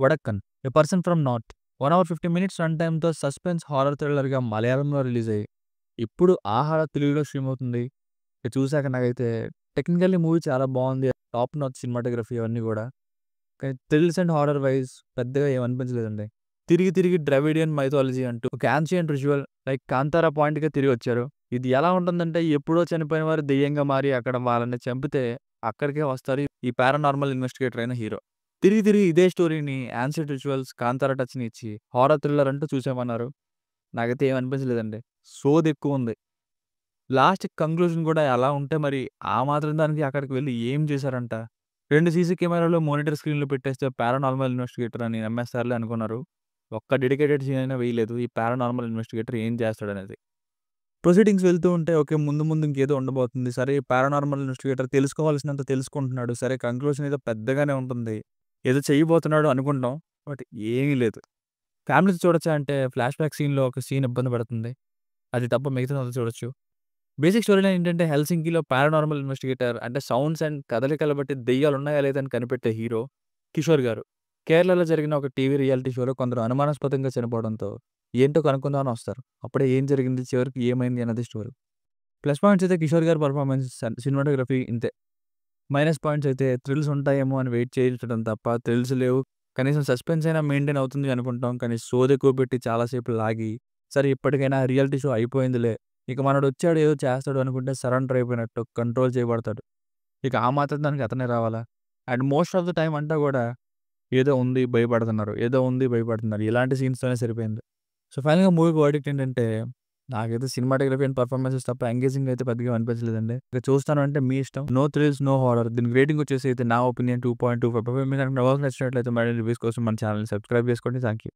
'Vadakkan' 'a person from north' 1 hour 50 minutes run టైమ్‌తో suspense horror థ్రిల్లర్‌గా మలయాళంలో రిలీజ్ అయ్యి, ఇప్పుడు 'ఆహార' తెలుగులో స్ట్రీమ్ అవుతుంది. ఇది చూసాక నాకైతే టెక్నికల్లీ మూవీ చాలా బావుంది. టాప్ నాచ్ సినిమాటోగ్రఫీ అవన్నీ గూడా. కానీ థ్రిల్స్ అండ్ హారర్ వైస్ పెద్దగా ఏమి అనిపించలేదండి. తిరిగి తిరిగి ద్రవిడియన్ మైథాలజీ అంటూ ఒక యాన్షియంట్ రిచువల్ లైక్ 'కాంతార' పాయింట్‌కే తిరిగొచ్చారు. ఇది ఎలా ఉంటుందంటే ఎప్పుడో చనిపోయిన వారు దెయ్యంగా మారి అక్కడ వాళ్ళని చంపితే అక్కడికే వస్తారు ఈ పారానార్మల్ ఇన్వెస్టిగేటర్ అయిన హీరో. తిరిగి తిరిగి ఇదే స్టోరీని యాన్షియంట్ రిచువల్స్, 'కాంతార' టచ్‌ని ఇచ్చి హారర్ థ్రిల్లర్ అంటూ చూసామన్నారు. నాకైతే ఏమి అనిపించలేదండి. సోదెక్కువుంది. లాస్ట్ కంక్లూజన్ కూడా ఎలా ఉంటే మరి ఆ మాత్రం దానికి అక్కడికి వెళ్లి ఏం చేశారంట? 2 సీసీ కెమెరాలు మానిటర్ స్క్రీన్‌లు పెట్టేస్తే పారానార్మల్ ఇన్వెస్టిగేటర్ అని నమ్మేస్తారులే అనుకున్నారు. ఒక్క డెడికేటెడ్ సీన్ అయినా వేయలేదు. ఈ పారానార్మల్ ఇన్వెస్టిగేటర్ ఏం చేస్తాడనేది. ప్రొసీడింగ్స్ వెళ్తూ ఉంటే ఓకే. ముందు ముందు ఇంకేదో ఉండబోతుంది. సరే ఈ పారానార్మల్ ఇన్వెస్టిగేటర్ తెలుసుకోవాల్సినంత తెలుసుకుంటున్నాడు. సరే కంక్లూజన్ ఏదో పెద్దగానే ఉంటుంది. ఏదో చేయబోతున్నాడు అనుకుంటాం. బట్ ఏమీ లేదు. ఫ్యామిలీతో చూడొచ్చా అంటే ఫ్లాష్ బ్యాక్ సీన్‌లో ఒక సీన్ ఇబ్బంది పెడుతుంది. అది తప్ప మిగతాదంతా చూడొచ్చు. బేసిక్ స్టోరీ లైన్ ఏంటంటే హెల్సింకిలో పారానార్మల్ ఇన్వెస్టిగేటర్ అంటే సౌండ్స్ అండ్ కదలికలు బట్టి దెయ్యాలున్నాయా లేదా అని కనిపెట్టే హీరో కిషోర్ గారు. కేరళలో జరిగిన ఒక టీవీ రియాలిటీ షోలో కొందరు అనుమానాస్పదంగా చనిపోవడంతో ఏంటో కనుక్కుందామని వస్తారు. అప్పుడే ఏం జరిగింది, చివరికి ఏమైంది అన్నది స్టోరీ. ప్లస్ పాయింట్స్ అయితే కిషోర్ గారి పెర్ఫార్మెన్స్, సినిమాటోగ్రఫీ ఇంతే. మైనస్ పాయింట్స్ అయితే థ్రిల్స్ ఉంటాయేమో అని వెయిట్ చేయించడం తప్ప థ్రిల్స్ లేవు. కనీసం సస్పెన్స్ అయినా మెయింటైన్ అవుతుంది అనుకుంటాం. కానీ సోదెక్కువ పెట్టి చాలా సేపు లాగి, సరే ఇప్పటికైనా రియాలిటీ షో అయిపోయిందిలే, ఇక మనోడొచ్చాడు ఏదో చేస్తాడు అనుకుంటే సరెండర్ అయిపోయినట్టు కంట్రోల్ చేయబడతాడు. ఇక ఆ మాత్రం దానికి అతనే రావాలా? And most of the time అంతా గూడా ఏదో ఉంది భయపడుతున్నారు. ఏదో ఉంది భయపడుతున్నారు. ఇలాంటి సీన్స్‌తోనే సరిపోయింది. సో, ఫైనల్‌గా మూవీకి వర్డిక్ట్ ఏంటంటే, నాకైతే సినిమాటోగ్రఫీ అండ్ పెర్ఫార్మెన్సెస్ తప్ప ఎంగేజింగ్ అయితే పెద్దగా అనిపించలేదండి. ఇక చూస్తాను అంటే మీ ఇష్టం. No thrills, no horror. దీనికి రేటింగ్ వచ్చేసి అయితే నా ఒపీనియన్ 2.25. మీకు గనుక నా వర్క్ నచ్చినట్లయితే మరిన్ని రివ్యూస్ కోసం మన ఛానెల్‌ని సబ్స్క్రైబ్ చేసుకోండి. Thank you.